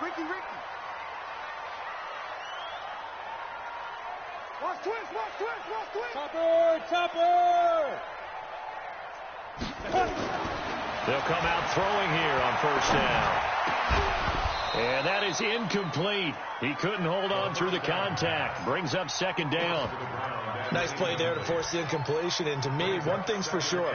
Ricky. Watch twist. Topper. They'll come out throwing here on first down. And that is incomplete. He couldn't hold on through the contact. Brings up second down. Nice play there to force the incompletion. And to me, one thing's for sure.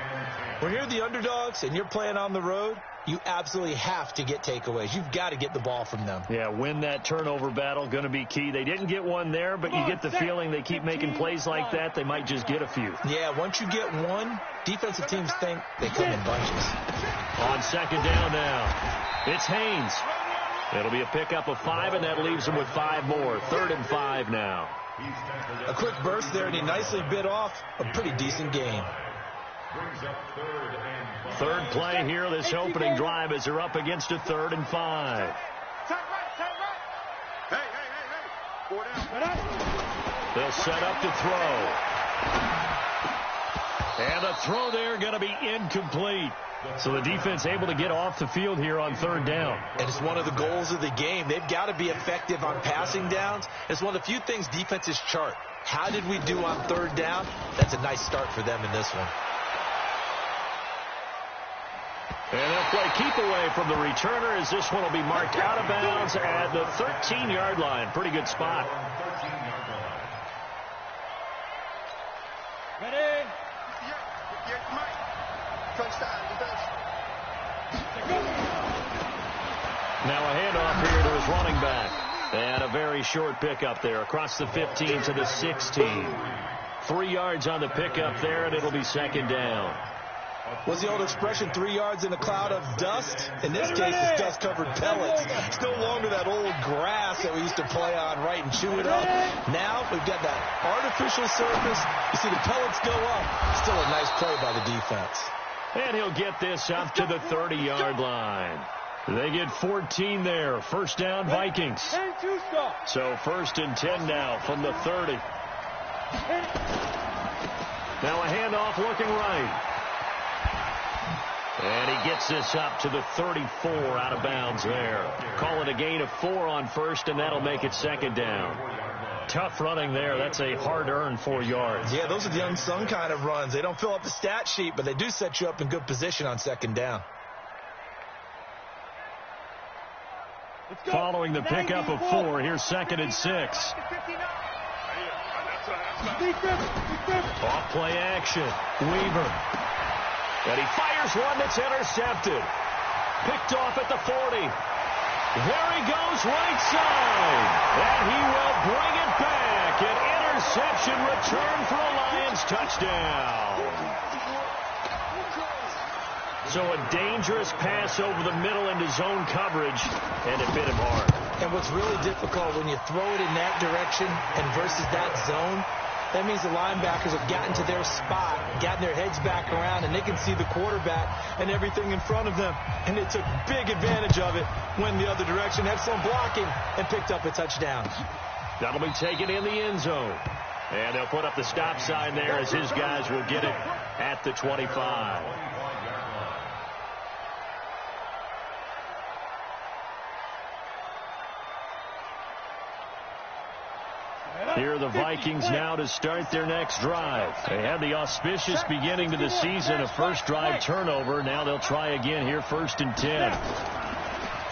When you're the underdogs and you're playing on the road, you absolutely have to get takeaways. You've got to get the ball from them. Yeah, win that turnover battle, going to be key. They didn't get one there, but you get the feeling they keep making plays like that, they might just get a few. Yeah, once you get one, defensive teams think they come in bunches. On second down now, it's Haynes. It'll be a pickup of 5, and that leaves him with 5 more. 3rd and 5 now. A quick burst there, and he nicely bit off a pretty decent gain. Third play here, this opening drive, as they're up against a 3rd and 5. Hey. 4 down. They'll set up to throw. And the throw there going to be incomplete. So the defense able to get off the field here on 3rd down. And it's one of the goals of the game. They've got to be effective on passing downs. It's one of the few things defenses chart. How did we do on 3rd down? That's a nice start for them in this one. And they'll play keep away from the returner, as this one will be marked out of bounds at the 13-yard line. Pretty good spot. Ready? Now a handoff here to his running back. And a very short pickup there across the 15 to the 16. 3 yards on the pickup there, and it'll be second down. What's the old expression, 3 yards in a cloud of dust? In this case, it's dust-covered pellets. It's no longer that old grass that we used to play on, right, and chew it up. Now we've got that artificial surface. You see the pellets go up. Still a nice play by the defense. And he'll get this up to the 30-yard line. They get 14 there. First down, Vikings. So 1st and 10 now from the 30. Now a handoff looking right. And he gets this up to the 34, out of bounds there. Call it a gain of 4 on 1st, and that'll make it second down. Tough running there. That's a hard-earned 4 yards. Yeah, those are the unsung kind of runs. They don't fill up the stat sheet, but they do set you up in good position on second down. Following the pickup of 4, here's 2nd and 6. Off play action. Weaver. And he fires one that's intercepted. Picked off at the 40. There he goes, right side. And he will bring it back. An interception return for a Lions touchdown. So a dangerous pass over the middle into zone coverage, and it bit him hard. And what's really difficult when you throw it in that direction and versus that zone, that means the linebackers have gotten to their spot, gotten their heads back around, and they can see the quarterback and everything in front of them. And they took big advantage of it when the other direction had some blocking and picked up a touchdown. That'll be taken in the end zone. And they'll put up the stop sign there as his guys will get it at the 25. Here are the Vikings now to start their next drive. They had the auspicious beginning to the season, a first drive turnover. Now they'll try again here, 1st and 10.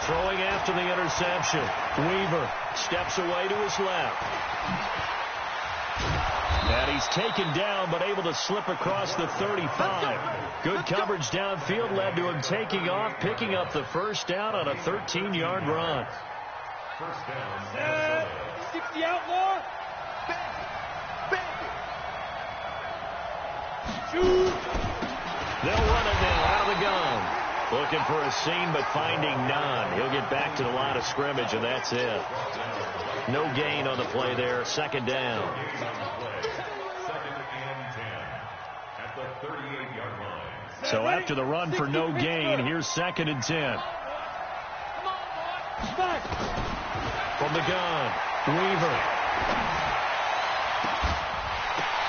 Throwing after the interception. Weaver steps away to his left. And he's taken down, but able to slip across the 35. Good coverage downfield led to him taking off, picking up the first down on a 13-yard run. First down. 60 outlaw. They'll run it now out of the gun. Looking for a seam, but finding none. He'll get back to the line of scrimmage, and that's it. No gain on the play there. Second down. So after the run for no gain, here's 2nd and 10. From the gun, Weaver.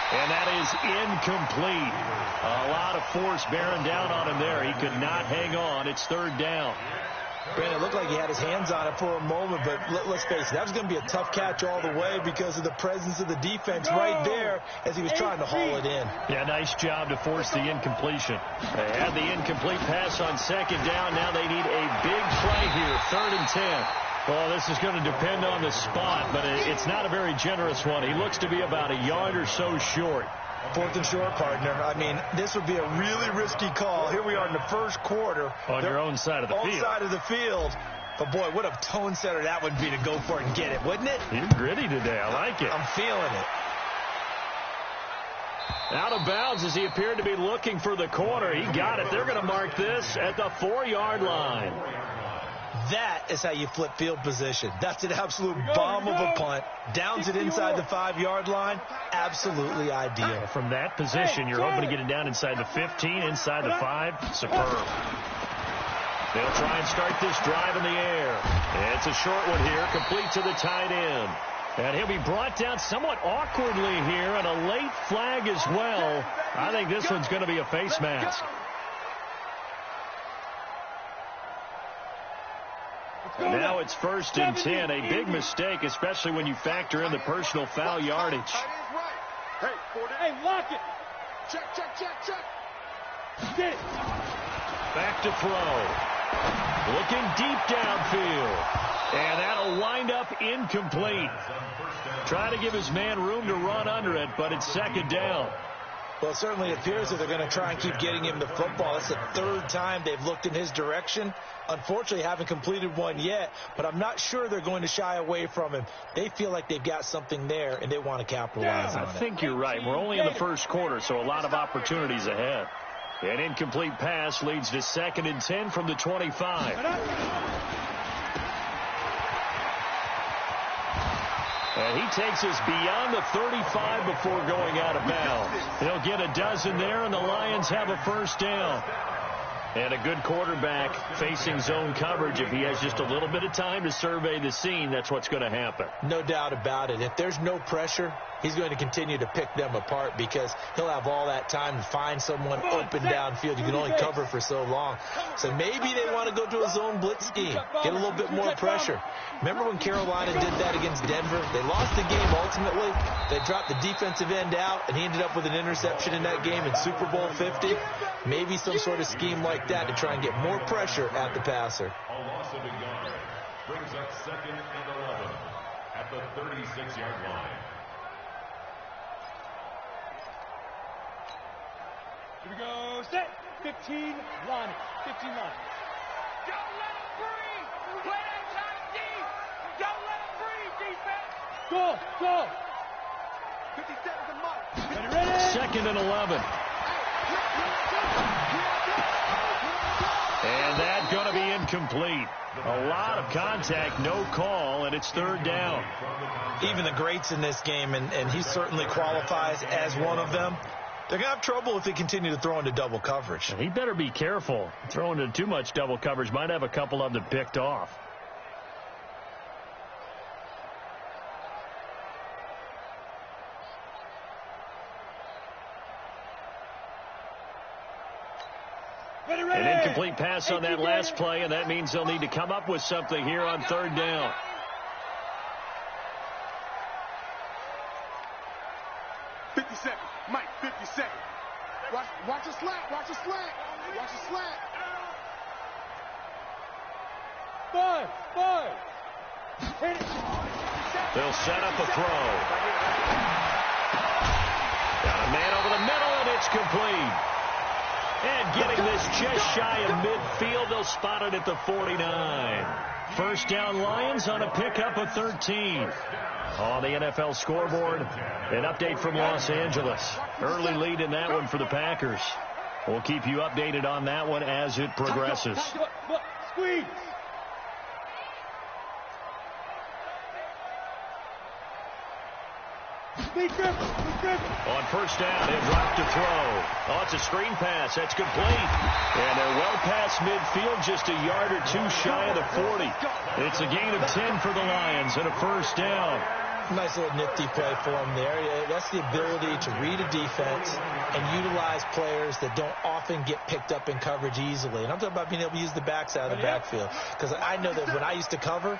And that is incomplete. A lot of force bearing down on him there. He could not hang on. It's 3rd down. Brandon, it looked like he had his hands on it for a moment, but let's face it, that was going to be a tough catch all the way because of the presence of the defense right there as he was trying to haul it in. Yeah, nice job to force the incompletion. They had the incomplete pass on second down. Now they need a big play here, 3rd and 10. Well, this is going to depend on the spot, but it's not a very generous one. He looks to be about a yard or so short. 4th and short, partner. I mean, this would be a really risky call. Here we are in the first quarter. On your own side of the field. Own side of the field. But, boy, what a tone setter that would be to go for it and get it, wouldn't it? You're gritty today. I like it. I'm feeling it. Out of bounds as he appeared to be looking for the corner. He got it. They're going to mark this at the 4-yard line. That is how you flip field position. That's an absolute bomb of a punt. Downs it inside the 5-yard line. Absolutely ideal. From that position, you're hoping to get it down inside the 15, inside the 5. Superb. They'll try and start this drive in the air. It's a short one here, complete to the tight end. And he'll be brought down somewhat awkwardly here, and a late flag as well. I think this one's going to be a face mask. And now it's 1st and 10. A big mistake, especially when you factor in the personal foul yardage. Hey, lock it. Check. Get it. Back to throw. Looking deep downfield. And that'll wind up incomplete. Try to give his man room to run under it, but it's 2nd down. Well, it certainly appears that they're going to try and keep getting him the football. That's the 3rd time they've looked in his direction. Unfortunately, haven't completed one yet, but I'm not sure they're going to shy away from him. They feel like they've got something there, and they want to capitalize on it. I think you're right. We're only in the first quarter, so a lot of opportunities ahead. An incomplete pass leads to 2nd and 10 from the 25. And he takes us beyond the 35 before going out of bounds. He'll get a dozen there, and the Lions have a 1st down. And a good quarterback facing zone coverage. If he has just a little bit of time to survey the scene, that's what's going to happen. No doubt about it. If there's no pressure, he's going to continue to pick them apart because he'll have all that time to find someone open downfield. You can only cover for so long. So maybe they want to go to a zone blitz scheme, get a little bit more pressure. Remember when Carolina did that against Denver? They lost the game ultimately. They dropped the defensive end out, and he ended up with an interception in that game in Super Bowl 50. Maybe some sort of scheme like that to try and get more pressure at the passer. A loss of a yard brings up 2nd and 11 at the 36-yard line. Here we go. Set. 15 line. 15 line. Don't let him breathe. Play that tight deep. Don't let him breathe, defense. Go. 50 seconds a month. Ready. 2nd and 11. And that's going to be incomplete. A lot of contact, no call, and it's 3rd down. Even the greats in this game, and he certainly qualifies as one of them, they're going to have trouble if they continue to throw into double coverage. He better be careful. Throwing into too much double coverage might have a couple of them picked off. An incomplete pass on that last play, and that means they'll need to come up with something here on 3rd down. Mike, 50 seconds. Watch the slant. Watch the slant. 5. Hit it. They'll set up a throw. Got a man over the middle, and it's complete. And getting this just shy of midfield, they'll spot it at the 49. 1st down Lions on a pickup of 13. On the NFL scoreboard, an update from Los Angeles. Early lead in that one for the Packers. We'll keep you updated on that one as it progresses. Squeeze. On 1st down, they drop to throw. Oh, it's a screen pass. That's complete. And they're well past midfield, just a yard or two shy of the 40. It's a gain of 10 for the Lions and a 1st down. Nice little nifty play for him there. Yeah, that's the ability to read a defense and utilize players that don't often get picked up in coverage easily. And I'm talking about being able to use the backside of the backfield. Because I know that when I used to cover,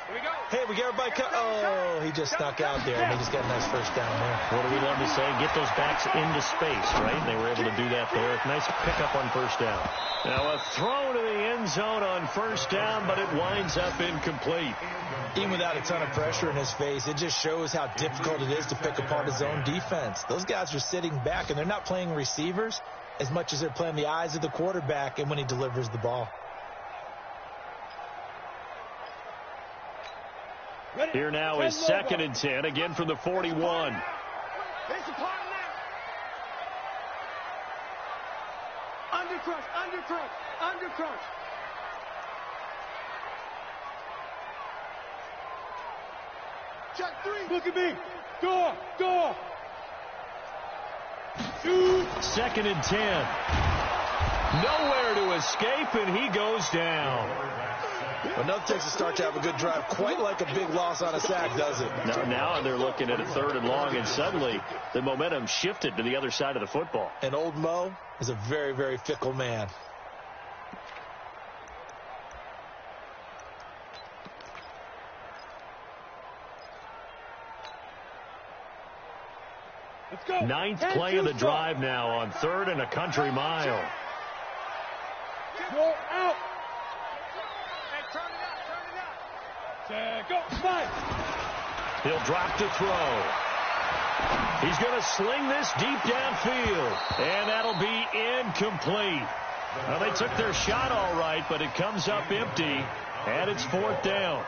hey, we get everybody oh, he just snuck out there, and he just got a nice first down there. What do we love to say? Get those backs into space, right? They were able to do that there. Nice pickup on first down. Now a throw to the end zone on first down, but it winds up incomplete. Even without a ton of pressure in his face, it just shows how difficult it is to pick apart his own defense. Those guys are sitting back, and they're not playing receivers as much as they're playing the eyes of the quarterback and when he delivers the ball. Here now is 2nd and 10, again from the 41. Undercrush. Check 3. Look at me. Door. Shoot. 2nd and 10. Nowhere to escape, and he goes down. Enough takes to start to have a good drive, quite like a big loss on a sack, does it? Now they're looking at a 3rd and long, and suddenly the momentum shifted to the other side of the football. And old Mo is a very, very fickle man. Let's go. 9th play of the drive now on 3rd and a country mile. Go out. Turn it up. Go. 5. He'll drop to throw. He's going to sling this deep downfield, and that'll be incomplete. Well, they took their shot all right, but it comes up empty, and it's 4th down.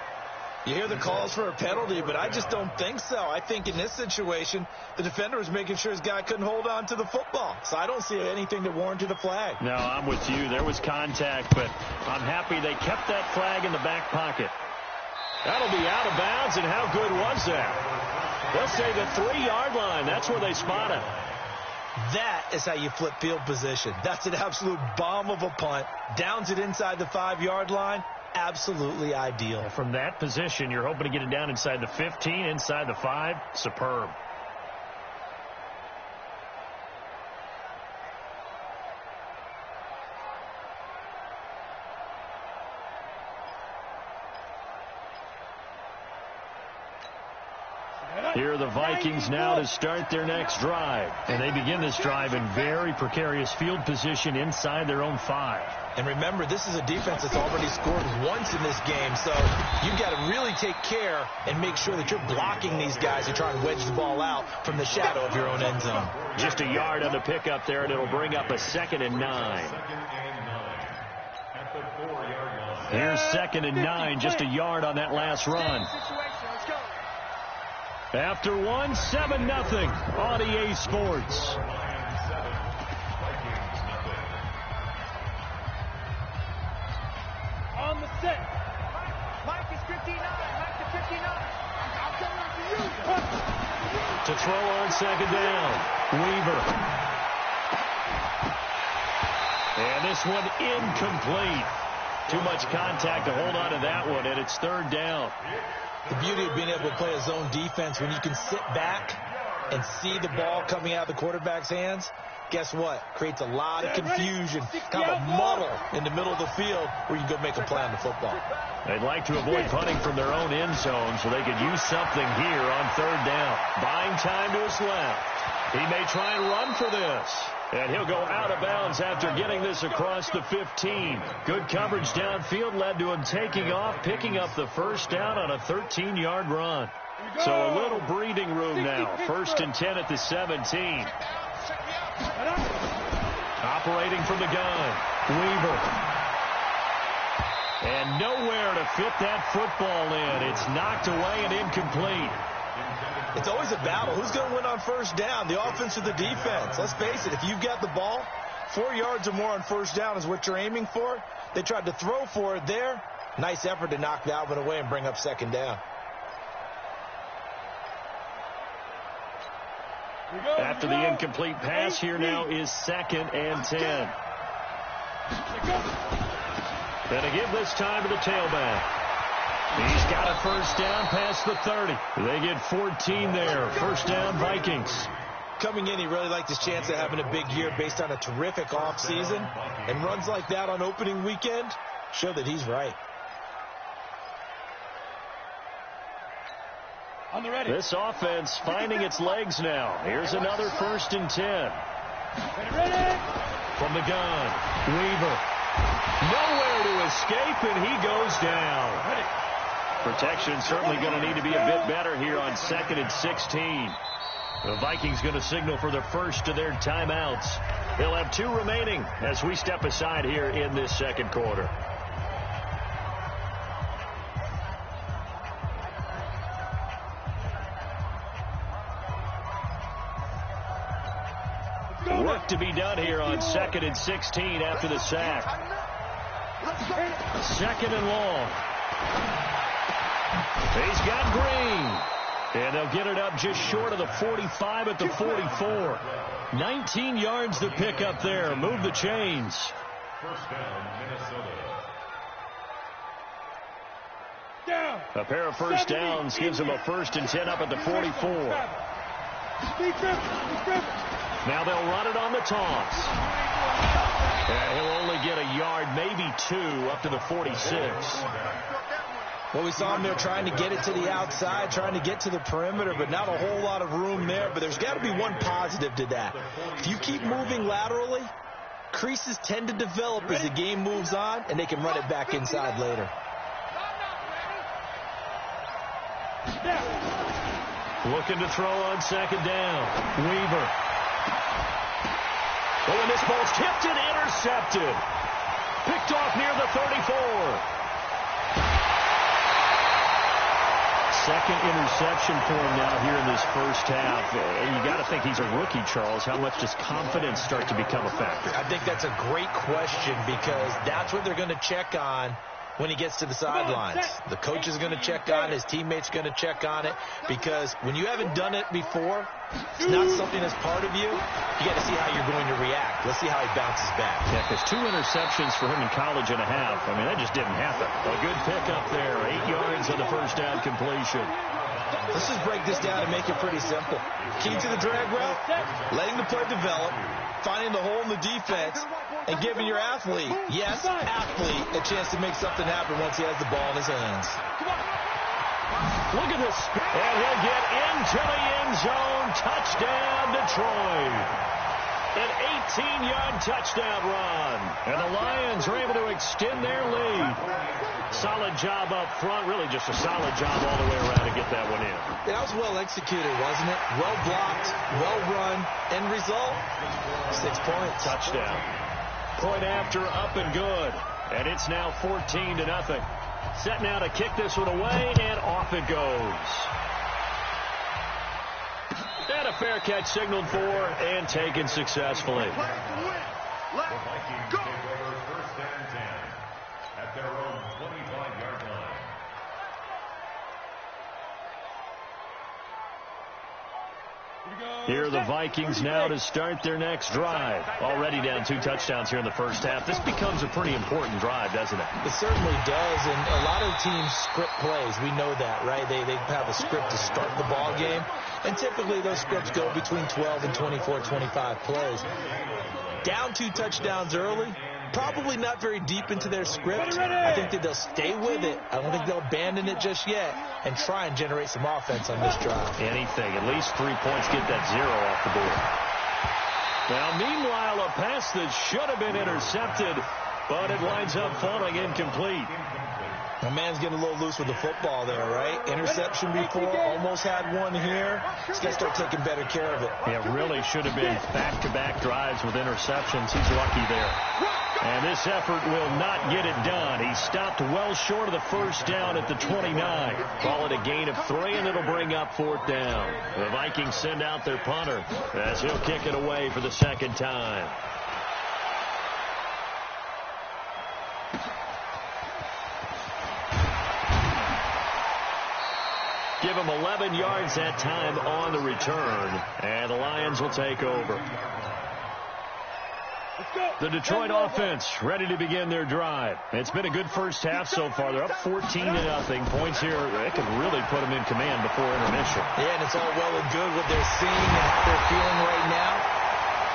You hear the calls for a penalty, but I just don't think so. I think in this situation, the defender was making sure his guy couldn't hold on to the football. So I don't see anything that warranted a flag. No, I'm with you. There was contact, but I'm happy they kept that flag in the back pocket. That'll be out of bounds, and how good was that? They'll say the 3-yard line. That's where they spot it. That is how you flip field position. That's an absolute bomb of a punt. Downs it inside the 5-yard line. Absolutely ideal. From that position, you're hoping to get it down inside the 15, inside the 5. Superb. Here are the Vikings now to start their next drive. And they begin this drive in very precarious field position inside their own 5. And remember, this is a defense that's already scored once in this game, so you've got to really take care and make sure that you're blocking these guys and try and wedge the ball out from the shadow of your own end zone. Just a yard on the pickup there, and it'll bring up a 2nd and 9. Here's 2nd and 9, just a yard on that last run. After 1, 7-0 on EA Sports. On the set. Mike is 59. Mike to 59. I'm coming up to you. To throw on 2nd down. Weaver. And this one incomplete. Too much contact to hold on to that one, and it's 3rd down. The beauty of being able to play a zone defense when you can sit back and see the ball coming out of the quarterback's hands, guess what? Creates a lot of confusion, kind of a muddle in the middle of the field where you can go make a play on the football. They'd like to avoid punting from their own end zone so they could use something here on 3rd down. Buying time to his left. He may try and run for this. And he'll go out of bounds after getting this across the 15. Good coverage downfield led to him taking off, picking up the first down on a 13-yard run. So a little breathing room now. 1st and 10 at the 17. Operating from the gun. Weaver. And nowhere to fit that football in. It's knocked away and incomplete. It's always a battle. Who's going to win on 1st down, the offense or the defense? Let's face it, if you've got the ball, 4 yards or more on 1st down is what you're aiming for. They tried to throw for it there. Nice effort to knock that one away and bring up 2nd down. After the incomplete pass, here now is 2nd and 10. Going to give this time to the tailback. He's got a first down past the 30. They get 14 there. First down, Vikings. Coming in, he really liked his chance of having a big year based on a terrific offseason. And runs like that on opening weekend show that he's right. On the ready. This offense finding its legs now. Here's another 1st and 10. Ready. From the gun, Weaver. Nowhere to escape, and he goes down. Ready. Protection certainly going to need to be a bit better here on 2nd and 16. The Vikings going to signal for the first of their timeouts. They'll have 2 remaining as we step aside here in this second quarter. Work to be done here on 2nd and 16 after the sack. 2nd and long. He's got Green. And they'll get it up just short of the 45 at the 44. 19 yards to pick up there. Move the chains. First down, Minnesota. A pair of first downs gives them a 1st and 10 up at the 44. Now they'll run it on the toss. And he'll only get a yard, maybe 2, up to the 46. Well, we saw him there trying to get it to the outside, trying to get to the perimeter, but not a whole lot of room there. But there's got to be one positive to that. If you keep moving laterally, creases tend to develop as the game moves on, and they can run it back inside later. Looking to throw on 2nd down. Weaver. Oh, and this ball's tipped and intercepted. Picked off near the 34. Second interception for him now here in this first half. And you got to think he's a rookie, Charles. How much does confidence start to become a factor? I think that's a great question because that's what they're going to check on when he gets to the sidelines. The coach is going to check on it. His teammates going to check on it because when you haven't done it before, it's not something that's part of you. You got to see how you're going to react. Let's see how he bounces back. Yeah, because 2 interceptions for him in college and a half. I mean, that just didn't happen. A good pickup there. 8 yards on the first down completion. Let's just break this down and make it pretty simple. Key to the drag route, letting the play develop, finding the hole in the defense, and giving your athlete, yes, athlete, a chance to make something happen once he has the ball in his hands. Look at this. And he'll get into the end zone. Touchdown, Detroit. An 18-yard touchdown run. And the Lions are able to extend their lead. Solid job up front. Really just a solid job all the way around to get that one in. That was well executed, wasn't it? Well blocked, well run. End result, 6 points. Touchdown. Point after, up and good. And it's now 14-0. Set now to kick this one away, and off it goes. And a fair catch signaled for and taken successfully. The Vikings take over 1st and 10 at their own 25-yard line. Here are the Vikings now to start their next drive. Already down 2 touchdowns here in the first half. This becomes a pretty important drive, doesn't it? It certainly does, and a lot of teams script plays. We know that, right? They have a script to start the ball game, and typically those scripts go between 12 and 24, 25 plays. Down 2 touchdowns early, probably not very deep into their script. I think that they'll stay with it. I don't think they'll abandon it just yet and try and generate some offense on this drive. Anything. At least 3 points. Get that 0 off the board. Now, meanwhile, a pass that should have been intercepted, but it winds up falling incomplete. My man's getting a little loose with the football there, right? Interception before, almost had one here. He's got to start taking better care of it. It really should have been back-to-back drives with interceptions. He's lucky there. And this effort will not get it done. He stopped well short of the first down at the 29. Call it a gain of 3, and it'll bring up 4th down. The Vikings send out their punter as he'll kick it away for the second time. Give him 11 yards that time on the return, and the Lions will take over. The Detroit offense ready to begin their drive. It's been a good first half so far. They're up 14-0. Points here, they could really put them in command before intermission. Yeah, and it's all well and good what they're seeing and how they're feeling right now.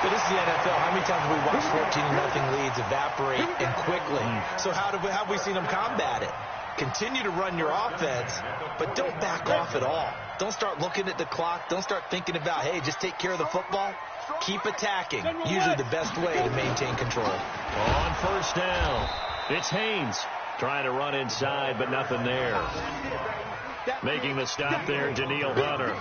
But this is the NFL. How many times have we watched 14-0 leads evaporate and quickly? So how have we seen them combat it? Continue to run your offense, but don't back off at all. Don't start looking at the clock. Don't start thinking about, hey, just take care of the football. Keep attacking. Usually the best way to maintain control. On first down, it's Haynes trying to run inside, but nothing there. Making the stop there, Daniil Hunter.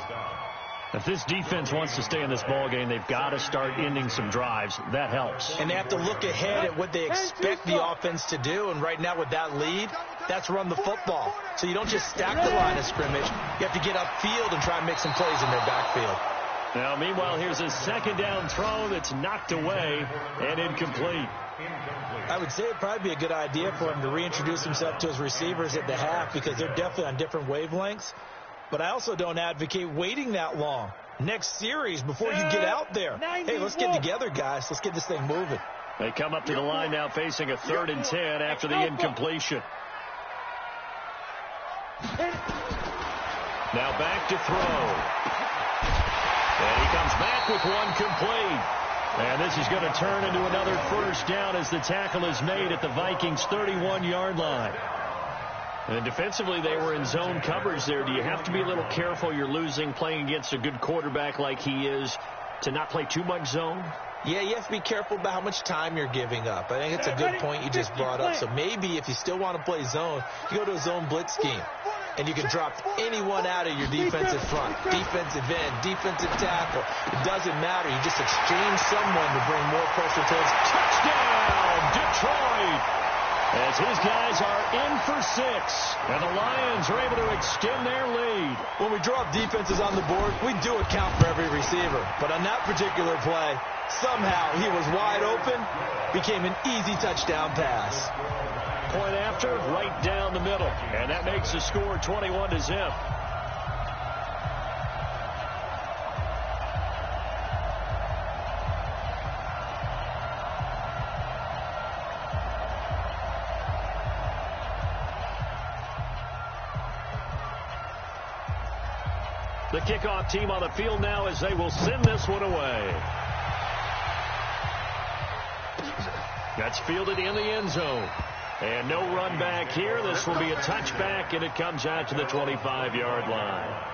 If this defense wants to stay in this ballgame, they've got to start ending some drives. That helps. And they have to look ahead at what they expect the offense to do. And right now with that lead, that's run the football. So you don't just stack the line of scrimmage. You have to get upfield and try and make some plays in their backfield. Now, meanwhile, here's a second down throw that's knocked away and incomplete. I would say it'd probably be a good idea for him to reintroduce himself to his receivers at the half because they're definitely on different wavelengths. But I also don't advocate waiting that long. Next series before you get out there. Hey, let's get together, guys. Let's get this thing moving. They come up to the line now facing a 3rd and 10 after the incompletion. Now back to throw. And he comes back with one complete. And this is going to turn into another first down as the tackle is made at the Vikings' 31-yard line. And defensively, they were in zone coverage there. Do you have to be a little careful? You're losing, playing against a good quarterback like he is, to not play too much zone? Yeah, you have to be careful about how much time you're giving up. I think it's a good point you just brought up. So maybe if you still want to play zone, you go to a zone blitz scheme. And you can drop anyone out of your defensive front. Defensive end, defensive tackle. It doesn't matter. You just exchange someone to bring more pressure towards. Touchdown, Detroit! As his guys are in for 6. And the Lions are able to extend their lead. When we drop defenses on the board, we do account for every receiver. But on that particular play, somehow he was wide open, became an easy touchdown pass. Point after, right down the middle. And that makes the score 21-0. The kickoff team on the field now as they will send this one away. That's fielded in the end zone. And no run back here. This will be a touchback, and it comes out to the 25-yard line.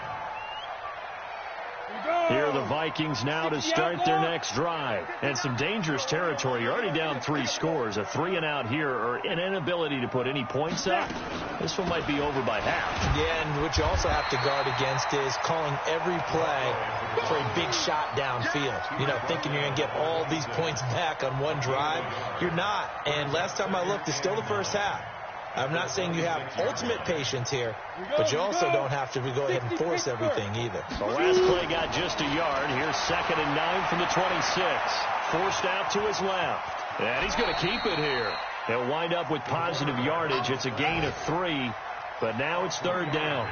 Here are the Vikings now to start their next drive. And some dangerous territory. You're already down 3 scores. A 3-and-out here, or an inability to put any points up. This one might be over by half. Yeah, and what you also have to guard against is calling every play for a big shot downfield. You know, thinking you're going to get all these points back on one drive. You're not. And last time I looked, it's still the first half. I'm not saying you have ultimate patience here, but you also don't have to go ahead and force everything either. The last play got just a yard. Here's 2nd and 9 from the 26. Forced out to his left. And he's going to keep it here. They'll wind up with positive yardage. It's a gain of 3, but now it's 3rd down.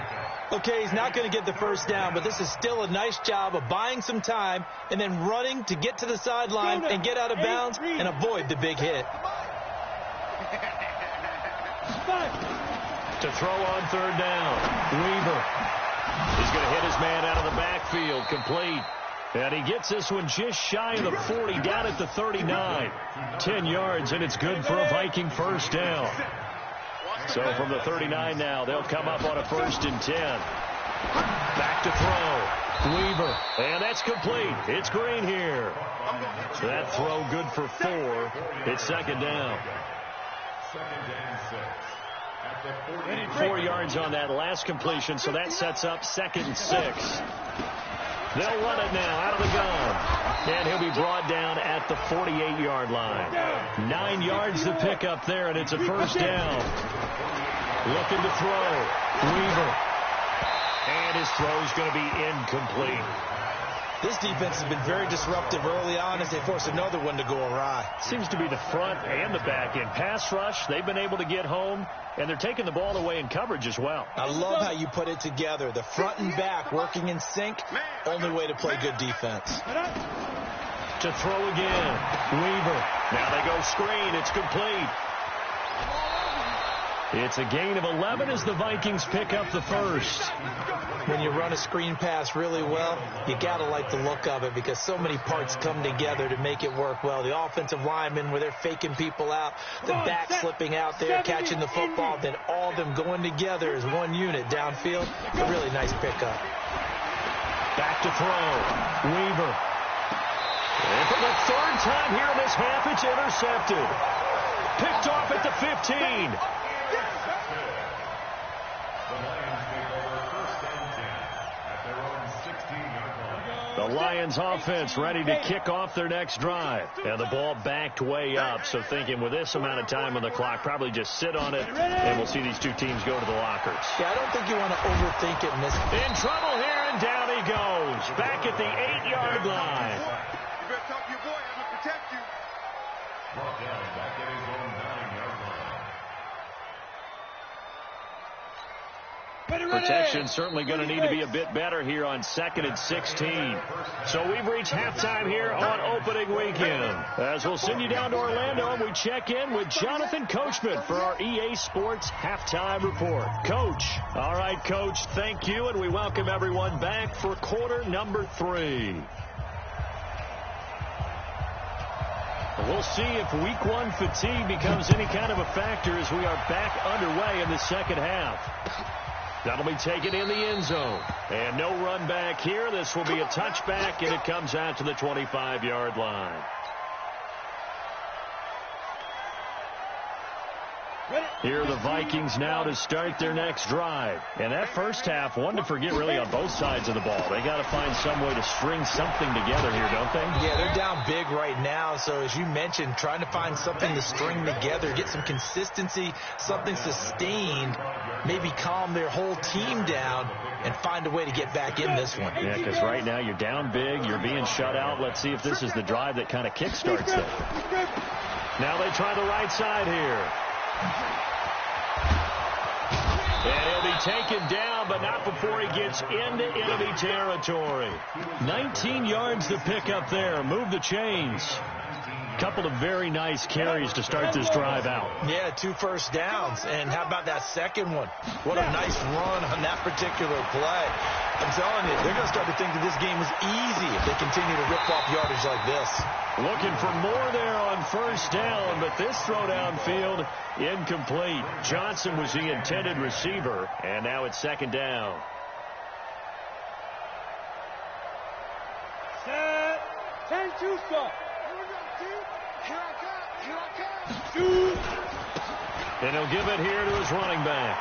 Okay, he's not going to get the first down, but this is still a nice job of buying some time and then running to get to the sideline and get out of bounds and avoid the big hit. To throw on 3rd down, Weaver. He's going to hit his man out of the backfield, complete. And he gets this one just shy of the 40, down at the 39. 10 yards, and it's good for a Viking first down. So from the 39 now, they'll come up on a 1st and 10. Back to throw. Weaver. And that's complete. It's Green here. So that throw good for 4. It's 2nd down. 4 yards on that last completion, so that sets up 2nd and 6. They'll run it now out of the gun. And he'll be brought down at the 48-yard line. 9 yards to pick up there, and it's a first down. Looking to throw. Weaver. And his throw's going to be incomplete. This defense has been very disruptive early on as they force another one to go awry. Seems to be the front and the back end. Pass rush, they've been able to get home, and they're taking the ball away in coverage as well. I love how you put it together. The front and back working in sync, only way to play good defense. To throw again, Weaver. Now they go screen. It's complete. It's a gain of 11 as the Vikings pick up the first. When you run a screen pass really well, you got to like the look of it because so many parts come together to make it work well. The offensive linemen where they're faking people out, the back slipping out there, catching the football, then all of them going together as one unit downfield. It's a really nice pickup. Back to throw. Weaver. And for the third time here in this half, it's intercepted. Picked off at the 15. The Lions offense ready to kick off their next drive. And the ball backed way up. So thinking with this amount of time on the clock, probably just sit on it, and we'll see these two teams go to the lockers. Yeah, I don't think you want to overthink it. In trouble here, and down he goes. Back at the 8-yard line. You better talk to your boy. I'm going to protect you. Brought down back at his own 9-yard line. Protection certainly going to need to be a bit better here on 2nd and 16. So we've reached halftime here on opening weekend. As we'll send you down to Orlando, and we check in with Jonathan Coachman for our EA Sports halftime report. Coach. All right, Coach, thank you, and we welcome everyone back for quarter number 3. We'll see if week 1 fatigue becomes any kind of a factor as we are back underway in the second half. That'll be taken in the end zone. And no run back here. This will be a touchback, and it comes out to the 25-yard line. Here are the Vikings now to start their next drive. And that first half, one to forget really on both sides of the ball. They got to find some way to string something together here, don't they? Yeah, they're down big right now. So as you mentioned, trying to find something to string together, get some consistency, something sustained, maybe calm their whole team down and find a way to get back in this one. Yeah, because right now you're down big, you're being shut out. Let's see if this is the drive that kind of kickstarts them. Now they try the right side here. And he'll be taken down, but not before he gets into enemy territory. 19 yards to pick up there. Move the chains. Couple of very nice carries to start this drive out. Yeah, 2 first downs. And how about that second one? What a nice run on that particular play. I'm telling you, they're going to start to think that this game is easy if they continue to rip off yardage like this. Looking for more there on first down, but this throw downfield incomplete. Johnson was the intended receiver, and now it's second down. Set. 10-2 stop. And he'll give it here to his running back.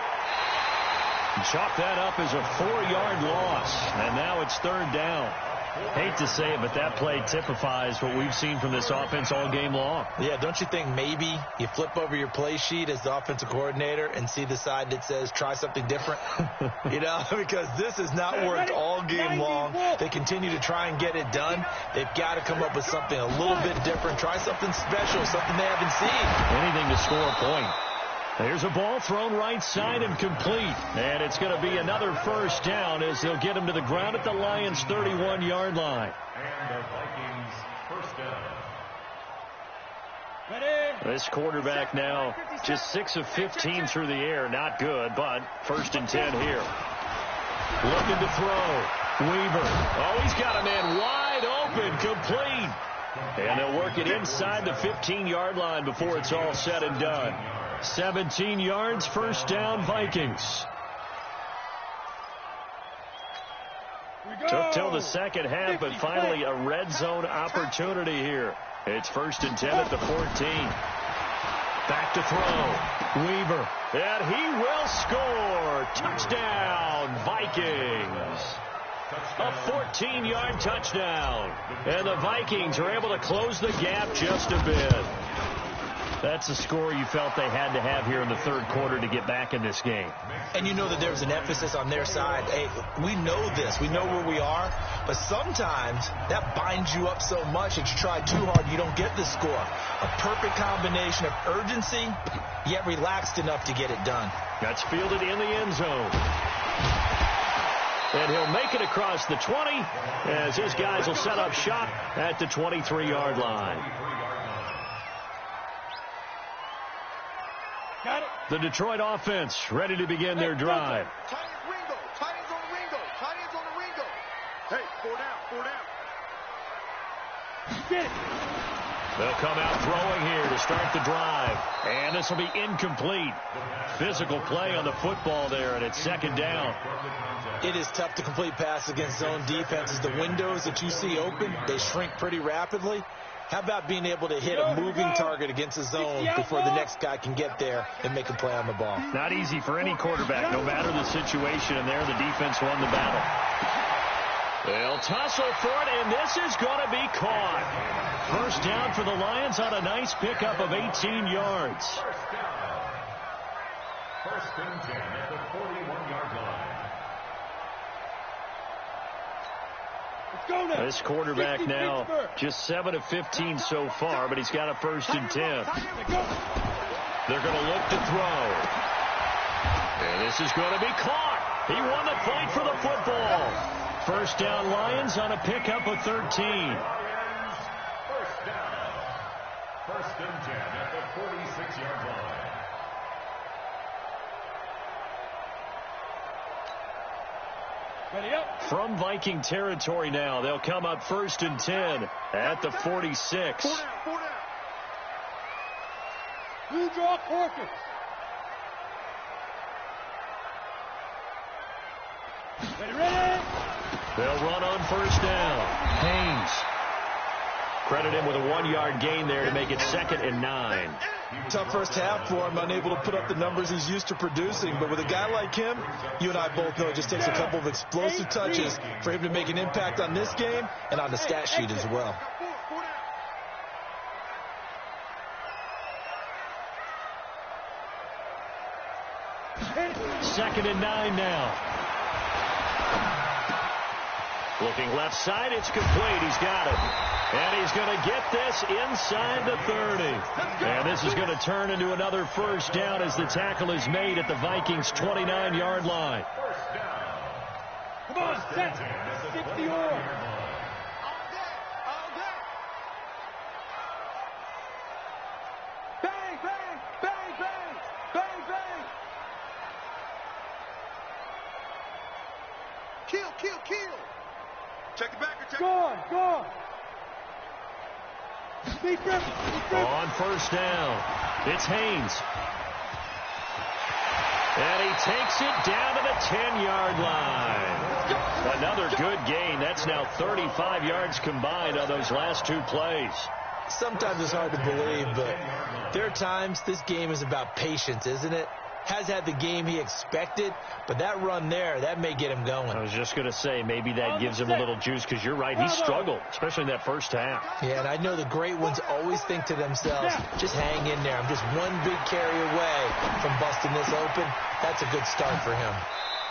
Chalk that up as a 4-yard loss. And now it's third down. Hate to say it, but that play typifies what we've seen from this offense all game long. Yeah, don't you think maybe you flip over your play sheet as the offensive coordinator and see the side that says try something different? You know, because this has not worked all game long. They continue to try and get it done. They've got to come up with something a little bit different. Try something special, something they haven't seen. Anything to score a point. There's a ball thrown right side and complete. And it's going to be another first down as they'll get him to the ground at the Lions' 31-yard line. And the Vikings first down. This quarterback now just 6 of 15 through the air. Not good, but first and 10 here. Looking to throw. Weaver. Oh, he's got a man wide open, complete. And they'll work it inside the 15-yard line before it's all said and done. 17 yards, first down, Vikings. Took till the second half, but finally a red zone opportunity here. It's first and 10 at the 14. Back to throw. Weaver. And he will score. Touchdown, Vikings. A 14-yard touchdown. And the Vikings are able to close the gap just a bit. That's a score you felt they had to have here in the third quarter to get back in this game. And you know that there's an emphasis on their side. Hey, we know this. We know where we are. But sometimes that binds you up so much that you try too hard, you don't get the score. A perfect combination of urgency, yet relaxed enough to get it done. That's fielded in the end zone. And he'll make it across the 20 as his guys will set up shop at the 23-yard line. The Detroit offense ready to begin their drive. Tight ends Ringo. Tight ends on the Ringo. Tight ends on the Ringo. Hey, 4 down, 4 down. Get it. They'll come out throwing here to start the drive. And this will be incomplete. Physical play on the football there, and it's second down. It is tough to complete pass against zone defenses. The windows that you see open, they shrink pretty rapidly. How about being able to hit a moving target against a zone before the next guy can get there and make a play on the ball? Not easy for any quarterback, no matter the situation. And there, the defense won the battle. They'll tussle for it, and this is going to be caught. First down for the Lions on a nice pickup of 18 yards. First and 10 at the 41-yard line. This quarterback now just 7 of 15 so far, but he's got a first and 10. They're going to look to throw. And this is going to be caught. He won the fight for the football. First down Lions on a pickup of 13. First down. First and 10 at the 46-yard line. Ready up. From Viking territory now, they'll come up first and 10 at the 46. 4 down, 4 down. Blue draw Corker. Ready. They'll run on first down. Haynes. Credit him with a 1-yard gain there to make it second and 9. Tough first half for him, unable to put up the numbers he's used to producing. But with a guy like him, you and I both know it just takes a couple of explosive touches for him to make an impact on this game and on the stat sheet as well. Second and 9 now. Looking left side, it's complete. He's got it. And he's going to get this inside the 30. And this is going to turn into another first down as the tackle is made at the Vikings' 29-yard line. Come on, set. 60 or. Bang, bang, bang, bang, bang, bang. Kill, kill, kill. Check the back. Go. On first down, it's Haynes. And he takes it down to the 10-yard line. Another good gain. That's now 35 yards combined on those last two plays. Sometimes it's hard to believe, but there are times this game is about patience, isn't it? Has had the game he expected, but that run there, that may get him going. I was just going to say, maybe that gives him a little juice, because you're right, he struggled, especially in that first half. Yeah, and I know the great ones always think to themselves, just hang in there. I'm just one big carry away from busting this open. That's a good start for him.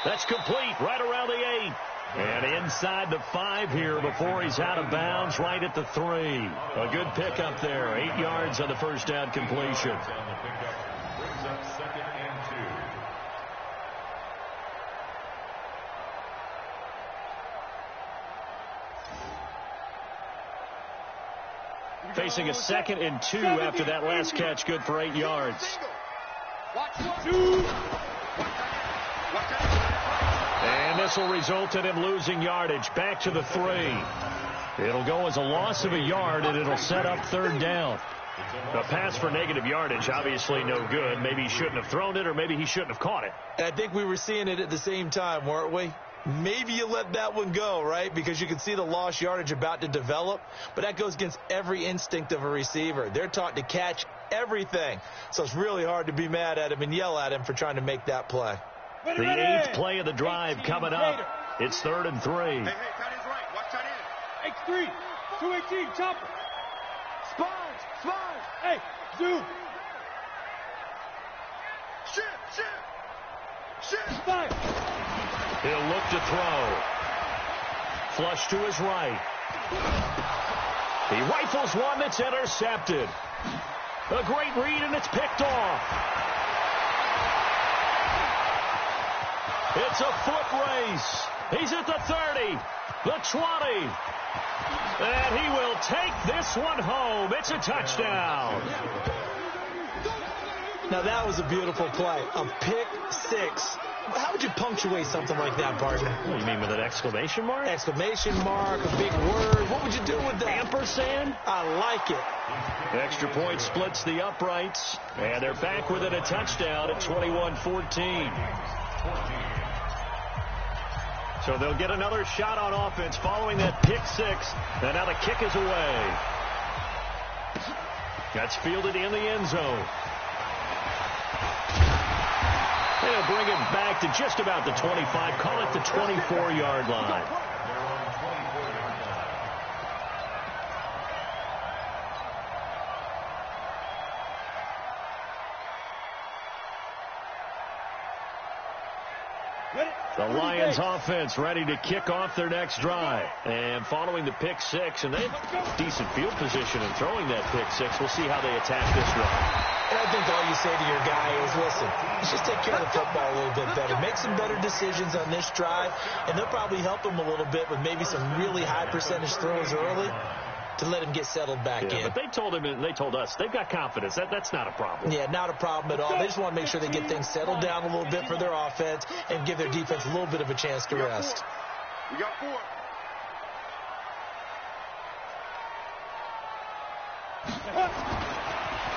That's complete, right around the 8. And inside the 5 here before he's out of bounds, right at the 3. A good pickup there, 8 yards on the first down completion. Brings up second and 2. Facing a second and 2 after that last catch, good for 8 yards. And this will result in him losing yardage back to the 3. It'll go as a loss of a yard, and it'll set up third down. A pass for negative yardage, obviously no good. Maybe he shouldn't have thrown it, or maybe he shouldn't have caught it. And I think we were seeing it at the same time, weren't we? Maybe you let that one go, right? Because you can see the lost yardage about to develop. But that goes against every instinct of a receiver. They're taught to catch everything. So it's really hard to be mad at him and yell at him for trying to make that play. The 8th play of the drive coming up. It's 3rd and 3. Hey, tight end's right. Watch tight end. X3, 218, chopper. Sponge. Hey, zoom. Shit. Fire. He'll look to throw. Flush to his right. He rifles one that's intercepted. A great read, and it's picked off. It's a foot race. He's at the 30, the 20. And he will take this one home. It's a touchdown. Now, that was a beautiful play. A pick six. How would you punctuate something like that, partner? What do you mean, with an exclamation mark? Exclamation mark, a big word. What would you do with that? Ampersand? I like it. Extra point splits the uprights, and they're back within a touchdown at 21-14. So they'll get another shot on offense following that pick six, and now the kick is away. That's fielded in the end zone. They'll bring it back to just about the 25, call it the 24-yard line. The Lions offense ready to kick off their next drive. And following the pick six, and they have decent field position in throwing that pick six. We'll see how they attack this drive. And I think all you say to your guy is, listen, let's just take care of the football a little bit better. Make some better decisions on this drive, and they'll probably help him a little bit with maybe some really high percentage throws early to let him get settled back in. But they told him, and they told us, they've got confidence. That's not a problem. Yeah, not a problem at all. They just want to make sure they get things settled down a little bit for their offense and give their defense a little bit of a chance to rest. We got 4.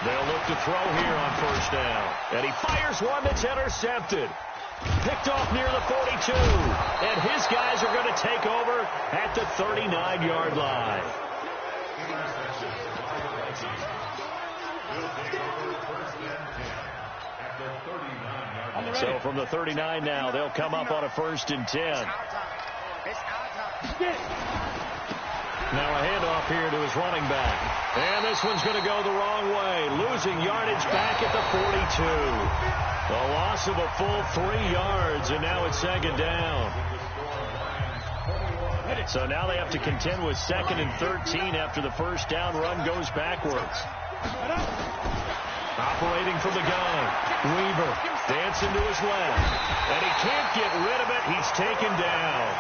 They'll look to throw here on first down. And he fires one that's intercepted. Picked off near the 42. And his guys are going to take over at the 39-yard line. So from the 39 now, they'll come up on a 1st and 10. Now a handoff here to his running back. And this one's going to go the wrong way. Losing yardage back at the 42. A loss of a full 3 yards, and now it's 2nd down. So now they have to contend with 2nd and 13 after the first down run goes backwards. Operating from the gun. Weaver dancing to his left. And he can't get rid of it. He's taken down.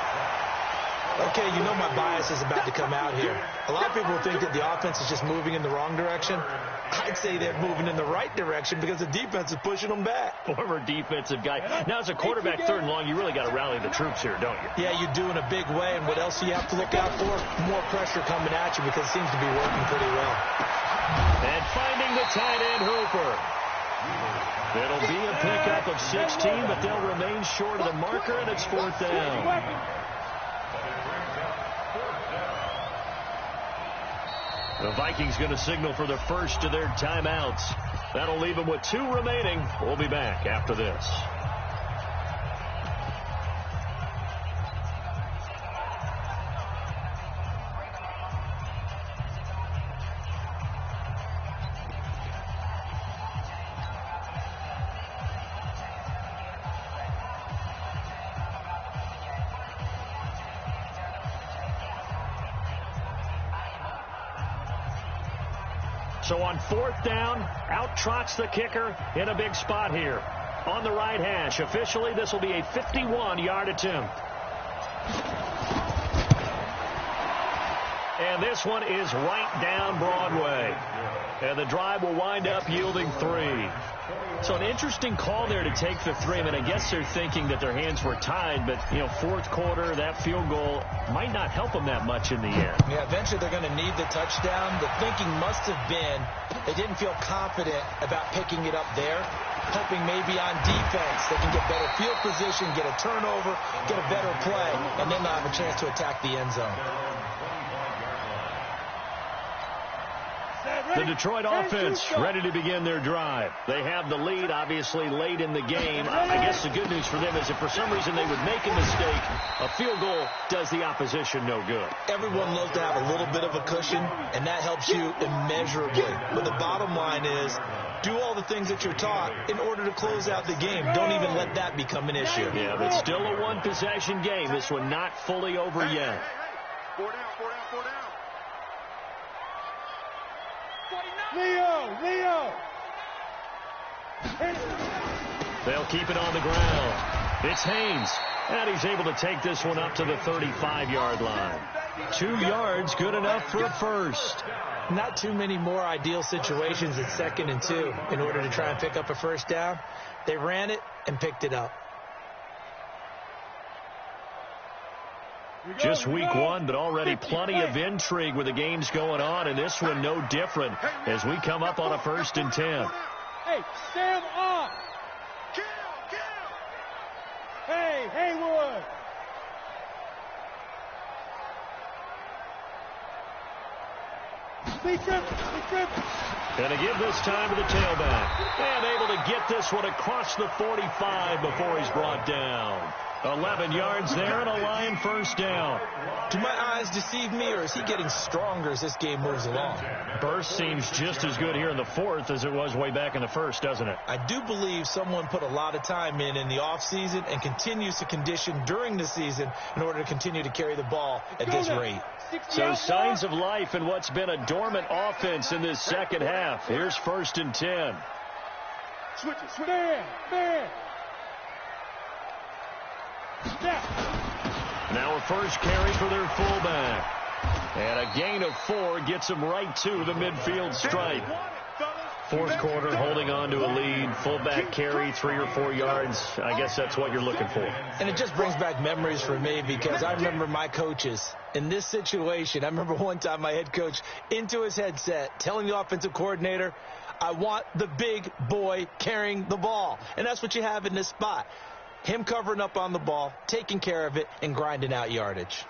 Okay, you know my bias is about to come out here. A lot of people think that the offense is just moving in the wrong direction. I'd say they're moving in the right direction because the defense is pushing them back. Former defensive guy. Now, as a quarterback 3rd and long, you really got to rally the troops here, don't you? Yeah, you do in a big way. And what else do you have to look out for? More pressure coming at you because it seems to be working pretty well. And finding the tight end, Hooper. It'll be a pickup of 16, but they'll remain short of the marker, and it's 4th down. The Vikings going to signal for the first of their timeouts. That'll leave them with 2 remaining. We'll be back after this. So on 4th down, out trots the kicker in a big spot here. On the right hash, officially this will be a 51-yard attempt. And this one is right down Broadway. And the drive will wind up yielding 3. So an interesting call there to take the 3. I mean, I guess they're thinking that their hands were tied, but, 4th quarter, that field goal might not help them that much in the end. Yeah, eventually they're going to need the touchdown. The thinking must have been they didn't feel confident about picking it up there, hoping maybe on defense they can get better field position, get a turnover, get a better play, and then they'll have a chance to attack the end zone. The Detroit offense ready to begin their drive. They have the lead, obviously, late in the game. I guess the good news for them is if for some reason they would make a mistake, a field goal does the opposition no good. Everyone loves to have a little bit of a cushion, and that helps you immeasurably. But the bottom line is do all the things that you're taught in order to close out the game. Don't even let that become an issue. Yeah, but still a one-possession game. This one not fully over yet. 4 down, 4 down, 4 down. Leo! They'll keep it on the ground. It's Haynes, and he's able to take this one up to the 35-yard line. 2 yards, good enough for a first. Not too many more ideal situations at 2nd and 2 in order to try and pick up a first down. They ran it and picked it up. Just week 1, but already plenty of intrigue with the games going on, and this one no different as we come up on a 1st and 10. Hey, stand up! Hey, Haywood! And to give this time to the tailback. And able to get this one across the 45 before he's brought down. 11 yards there and a Lion first down. Do my eyes deceive me, or is he getting stronger as this game moves along? Burst seems just as good here in the 4th as it was way back in the 1st, doesn't it? I do believe someone put a lot of time in the offseason and continues to condition during the season in order to continue to carry the ball at this rate. So signs of life in what's been a dormant offense in this second half. Here's 1st and 10. Switch it. Now a first carry for their fullback. And a gain of 4 gets them right to the midfield stripe. 4th quarter, holding on to a lead. Fullback carry, 3 or 4 yards. I guess that's what you're looking for. And it just brings back memories for me because I remember my coaches in this situation. I remember one time my head coach into his headset telling the offensive coordinator, I want the big boy carrying the ball. And that's what you have in this spot. Him covering up on the ball, taking care of it, and grinding out yardage.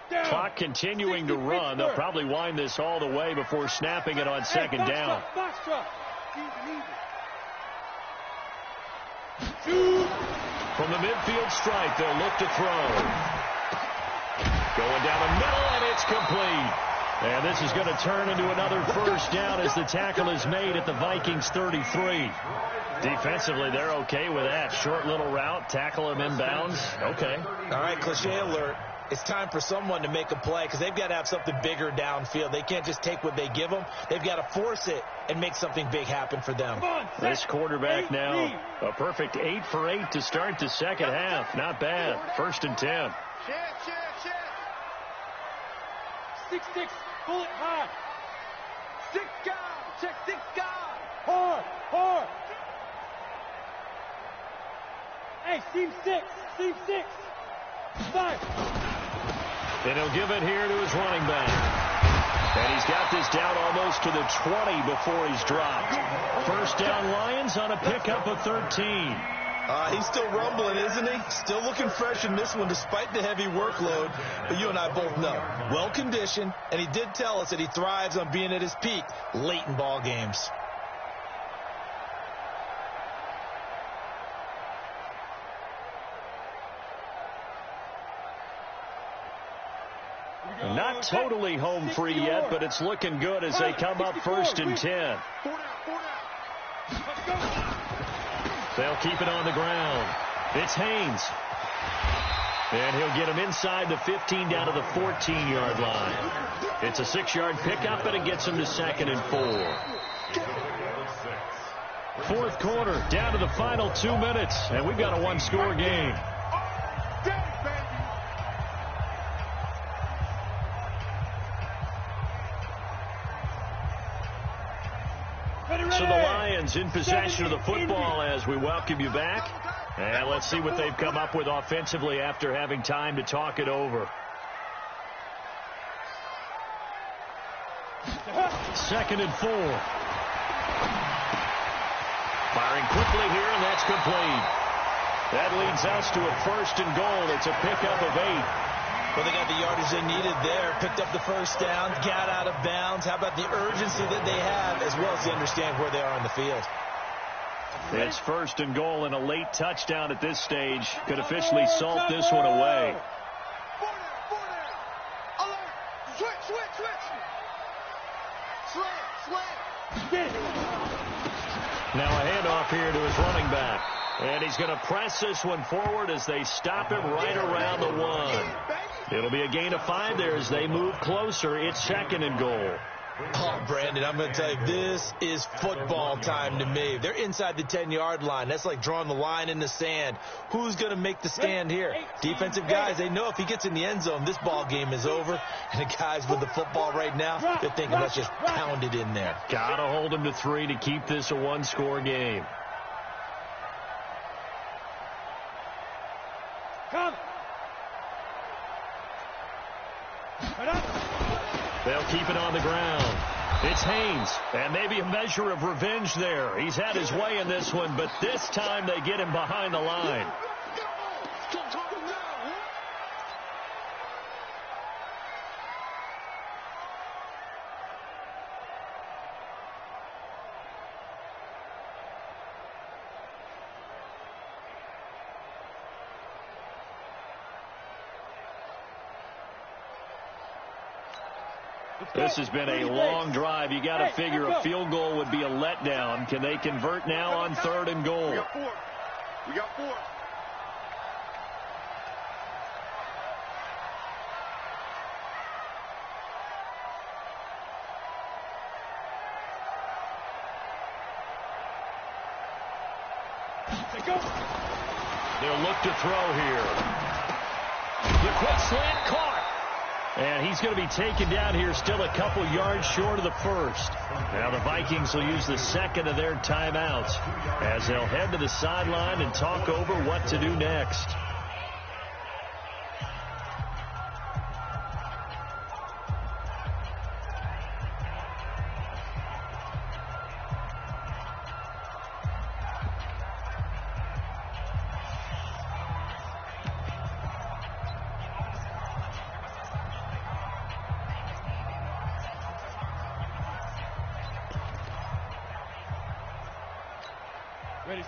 Clock continuing to run. They'll probably wind this all the way before snapping it on 2nd down. From the midfield stripe, they'll look to throw. Going down the middle, and it's complete. And this is going to turn into another first down as the tackle is made at the Vikings 33. Defensively, they're okay with that. Short little route, tackle him inbounds. Okay. All right, cliche alert. It's time for someone to make a play because they've got to have something bigger downfield. They can't just take what they give them. They've got to force it and make something big happen for them. This quarterback now, a perfect 8 for 8 to start the second half. Not bad. 1st and 10. 6-6, pull it high. 6 guys, check 6 guys. Hard. Hey, seam 6. 5. And he'll give it here to his running back. And he's got this down almost to the 20 before he's dropped. First down Lions on a pickup of 13. He's still rumbling, isn't he? Still looking fresh in this one despite the heavy workload. But you and I both know, well-conditioned, and he did tell us that he thrives on being at his peak late in ball games. Not totally home free yet, but it's looking good as they come up 1st and 10. They'll keep it on the ground. It's Haynes. And he'll get him inside the 15 down to the 14-yard line. It's a 6-yard pickup, and it gets him to 2nd and 4. 4th quarter, down to the final 2 minutes, and we've got a 1-score game. So the Lions in possession of the football as we welcome you back. And let's see what they've come up with offensively after having time to talk it over. 2nd and 4. Firing quickly here, and that's complete. That leads us to a 1st and goal. It's a pickup of 8. Well, they got the yardage they needed there. Picked up the first down, got out of bounds. How about the urgency that they have, as well as they understand where they are on the field? It's 1st and goal, and a late touchdown at this stage could officially salt this one away. Now a handoff here to his running back. And he's going to press this one forward as they stop him right around the 1. It'll be a gain of 5 there as they move closer. It's 2nd and goal. Oh, Brandon, I'm going to tell you, this is football time to me. They're inside the 10-yard line. That's like drawing the line in the sand. Who's going to make the stand here? Defensive guys, they know if he gets in the end zone, this ball game is over. And the guys with the football right now, they're thinking, let's just pound it in there. Got to hold him to 3 to keep this a one-score game. Come. They'll keep it on the ground. It's Haynes, and maybe a measure of revenge there. He's had his way in this one, but this time they get him behind the line. This has been a long drive. You got to figure a field goal would be a letdown. Can they convert now on 3rd and goal? We got 4. We got 4. They'll look to throw here. The quick slant caught. And he's going to be taken down here, still a couple yards short of the first. Now the Vikings will use the second of their timeouts as they'll head to the sideline and talk over what to do next.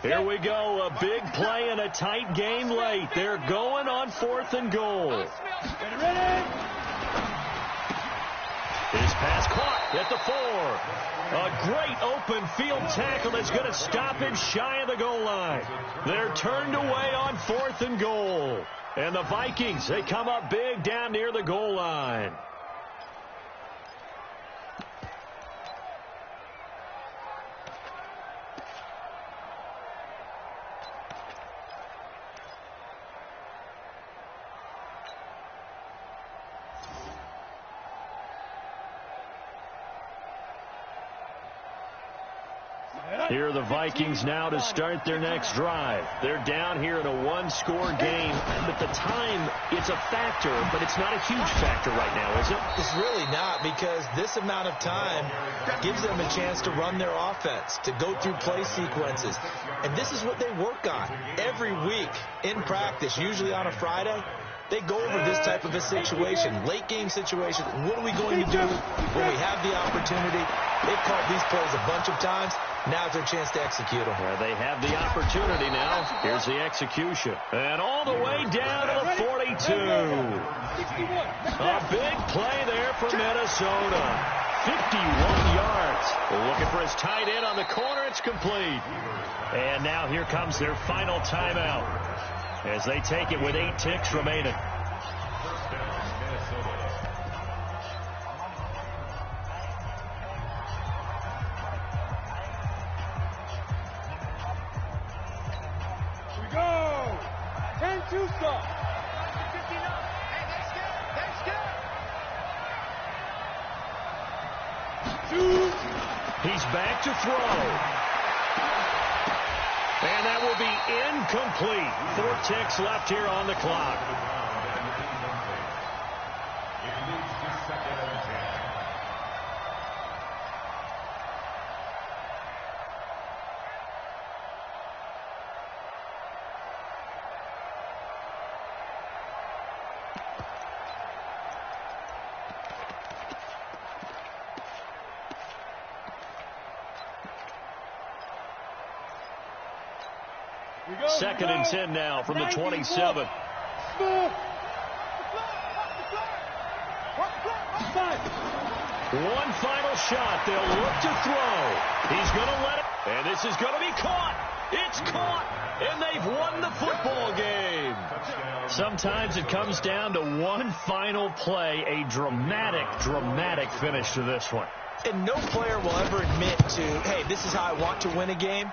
Here we go, a big play and a tight game late. They're going on 4th and goal. His pass caught at the 4. A great open field tackle that's going to stop him shy of the goal line. They're turned away on 4th and goal. And the Vikings, they come up big down near the goal line. Here are the Vikings now to start their next drive. They're down here in a one-score game. But the time, it's a factor, but it's not a huge factor right now, is it? It's really not, because this amount of time gives them a chance to run their offense, to go through play sequences. And this is what they work on every week in practice, usually on a Friday. They go over this type of a situation, late-game situation. What are we going to do when we have the opportunity? They've called these plays a bunch of times. Now's their chance to execute them. Well, they have the opportunity now. Here's the execution. And all the way down to the 42. A big play there for Minnesota. 51 yards. Looking for his tight end on the corner. It's complete. And now here comes their final timeout as they take it with 8 ticks remaining. He's back to throw. And that will be incomplete. 4 ticks left here on the clock. Second and 10 now from the 27. One final shot. They'll look to throw. He's going to let it. And this is going to be caught. It's caught. And they've won the football game. Sometimes it comes down to one final play. A dramatic, dramatic finish to this one. And no player will ever admit to, hey, this is how I want to win a game.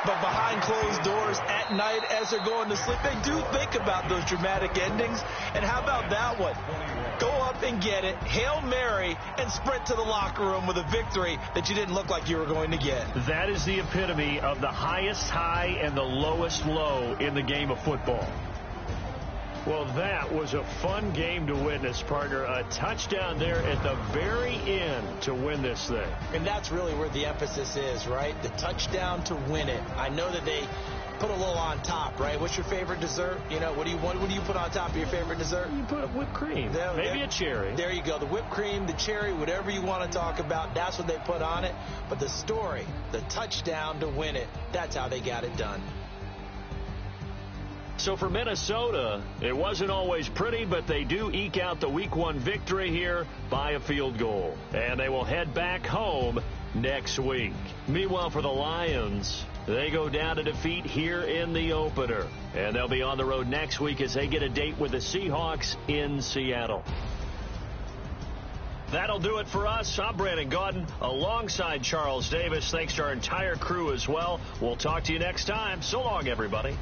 But behind closed doors at night as they're going to sleep, they do think about those dramatic endings. And how about that one? Go up and get it, Hail Mary, and sprint to the locker room with a victory that you didn't look like you were going to get. That is the epitome of the highest high and the lowest low in the game of football. Well, that was a fun game to witness, partner. A touchdown there at the very end to win this thing. And that's really where the emphasis is, right? The touchdown to win it. I know that they put a little on top, right? What's your favorite dessert? You know, what do you put on top of your favorite dessert? You put whipped cream, maybe a cherry. There you go. The whipped cream, the cherry, whatever you want to talk about, that's what they put on it. But the story, the touchdown to win it, that's how they got it done. So for Minnesota, it wasn't always pretty, but they do eke out the Week 1 victory here by a field goal. And they will head back home next week. Meanwhile, for the Lions, they go down to defeat here in the opener. And they'll be on the road next week as they get a date with the Seahawks in Seattle. That'll do it for us. I'm Brandon Gaudin alongside Charles Davis. Thanks to our entire crew as well. We'll talk to you next time. So long, everybody.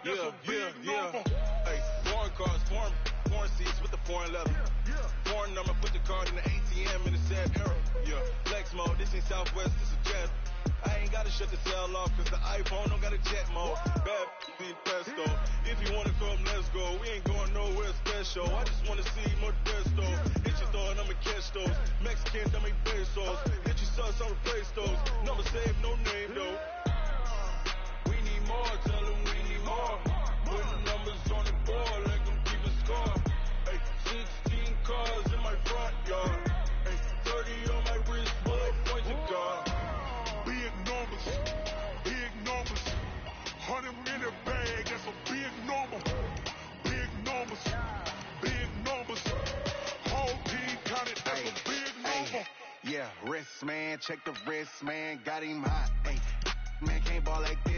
That's a big number. Hey, foreign cars, foreign seats with the foreign leather. Foreign number, put the card in the ATM in the sad era. Flex mode, this ain't Southwest, this is Jet. I ain't gotta shut the cell off, cause the iPhone don't got a jet mode. Bad be pesto. If you wanna come, let's go. We ain't going nowhere special. I just wanna see Modesto. Hit your thought, I'ma catch those. Mexicans, I make pesos. Hit your sus, I'ma replace those. Number save, no name though. We need more, tell them we need more. Put the numbers on the board, like them keep a score. Hey, 16 cars in my front yard. Hey, 30 on my wrist, bullet points of God. Big numbers. 100 in the bag, that's a big number. Big numbers. Whole team counted, that's a big number. Yeah, wrist man, check the wrist man, got him hot. Man can't ball like this.